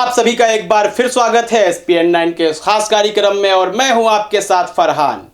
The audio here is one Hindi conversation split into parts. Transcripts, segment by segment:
आप सभी का एक बार फिर स्वागत है SPN9 के इस खास कार्यक्रम में और मैं हूं आपके साथ फरहान।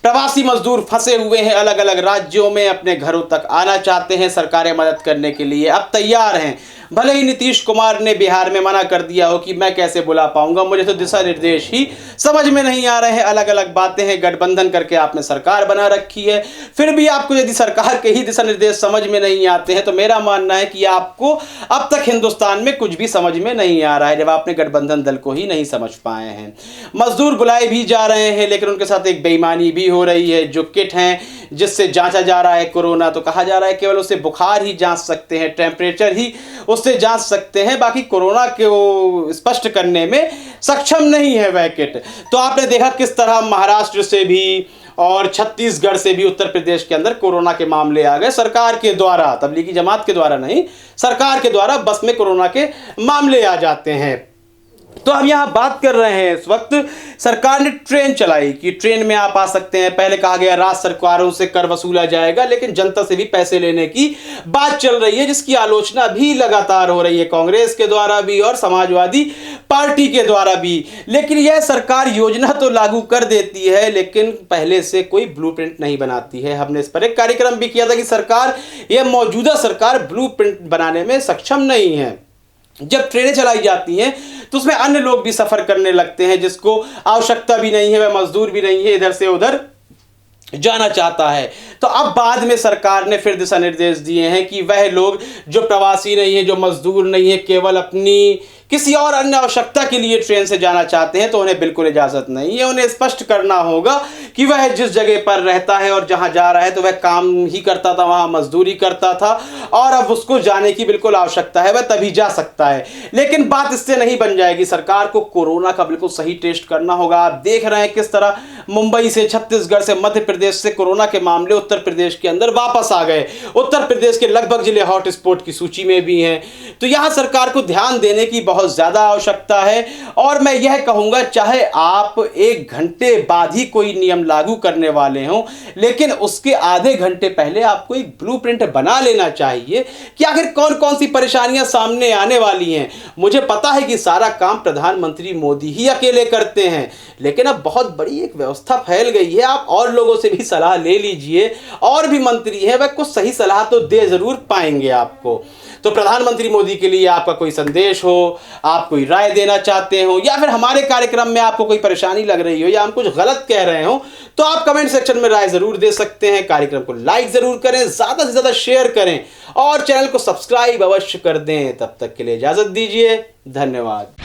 प्रवासी मजदूर फंसे हुए हैं अलग अलग राज्यों में, अपने घरों तक आना चाहते हैं, सरकारें मदद करने के लिए अब तैयार हैं। भले ही नीतीश कुमार ने बिहार में मना कर दिया हो कि मैं कैसे बुला पाऊंगा, मुझे तो दिशा निर्देश ही समझ में नहीं आ रहे हैं। अलग अलग बातें हैं, गठबंधन करके आपने सरकार बना रखी है, फिर भी आपको यदि सरकार के ही दिशा निर्देश समझ में नहीं आते हैं तो मेरा मानना है कि आपको अब तक हिंदुस्तान में कुछ भी समझ में नहीं आ रहा है, जब आपने गठबंधन दल को ही नहीं समझ पाए हैं। मजदूर बुलाए भी जा रहे हैं, लेकिन उनके साथ एक बेईमानी भी हो रही है। जो किट हैं जिससे जांचा जा रहा है कोरोना, तो कहा जा रहा है केवल उससे बुखार ही जांच सकते हैं, टेम्परेचर ही उससे जांच सकते हैं, बाकी कोरोना को स्पष्ट करने में सक्षम नहीं है वह किट। तो आपने देखा किस तरह महाराष्ट्र से भी और छत्तीसगढ़ से भी उत्तर प्रदेश के अंदर कोरोना के मामले आ गए सरकार के द्वारा, तबलीगी जमात के द्वारा नहीं, सरकार के द्वारा बस में कोरोना के मामले आ जाते हैं। तो हम यहाँ बात कर रहे हैं, इस वक्त सरकार ने ट्रेन चलाई कि ट्रेन में आप आ सकते हैं। पहले कहा गया राज्य सरकारों से कर वसूला जाएगा, लेकिन जनता से भी पैसे लेने की बात चल रही है, जिसकी आलोचना भी लगातार हो रही है, कांग्रेस के द्वारा भी और समाजवादी पार्टी के द्वारा भी। लेकिन यह सरकार योजना तो लागू कर देती है, लेकिन पहले से कोई ब्लूप्रिंट नहीं बनाती है। हमने इस पर एक कार्यक्रम भी किया था कि सरकार, यह मौजूदा सरकार ब्लूप्रिंट बनाने में सक्षम नहीं है। जब ट्रेनें चलाई जाती हैं तो उसमें अन्य लोग भी सफर करने लगते हैं, जिसको आवश्यकता भी नहीं है, वह मजदूर भी नहीं है, इधर से उधर जाना चाहता है। तो अब बाद में सरकार ने फिर दिशा निर्देश दिए हैं कि वह लोग जो प्रवासी नहीं है, जो मजदूर नहीं है, केवल अपनी किसी और अन्य आवश्यकता के लिए ट्रेन से जाना चाहते हैं तो उन्हें बिल्कुल इजाजत नहीं है। उन्हें स्पष्ट करना होगा कि वह जिस जगह पर रहता है और जहां जा रहा है तो वह काम ही करता था, वहां मजदूरी करता था और अब उसको जाने की बिल्कुल आवश्यकता है, वह तभी जा सकता है। लेकिन बात इससे नहीं बन जाएगी, सरकार को कोरोना का बिल्कुल सही टेस्ट करना होगा। आप देख रहे हैं किस तरह मुंबई से, छत्तीसगढ़ से, मध्य प्रदेश से कोरोना के मामले उत्तर प्रदेश के अंदर वापस आ गए। उत्तर प्रदेश के लगभग जिले हॉटस्पॉट की सूची में भी हैं। तो यहां सरकार को ध्यान देने की बहुत ज्यादा आवश्यकता है। और मैं यह कहूंगा, चाहे आप 1 घंटे बाद ही कोई नियम लागू करने वाले हों, लेकिन उसके आधे घंटे पहले आपको एक ब्लूप्रिंट बना लेना चाहिए कि आखिर कौन कौन सी परेशानियां सामने आने वाली हैं। मुझे पता है कि सारा काम प्रधानमंत्री मोदी ही अकेले करते हैं, लेकिन अब बहुत बड़ी एक व्यवस्था फैल गई है। आप और लोगों से भी सलाह ले लीजिए, और भी मंत्री हैं, वह कुछ सही सलाह तो दे जरूर पाएंगे आपको। तो प्रधानमंत्री मोदी के लिए आपका कोई संदेश हो, आप कोई राय देना चाहते हो, या फिर हमारे कार्यक्रम में आपको कोई परेशानी लग रही हो, या हम कुछ गलत कह रहे हो, तो आप कमेंट सेक्शन में राय जरूर दे सकते हैं। कार्यक्रम को लाइक जरूर करें, ज्यादा से ज्यादा शेयर करें और चैनल को सब्सक्राइब अवश्य कर दें। तब तक के लिए इजाजत दीजिए, धन्यवाद।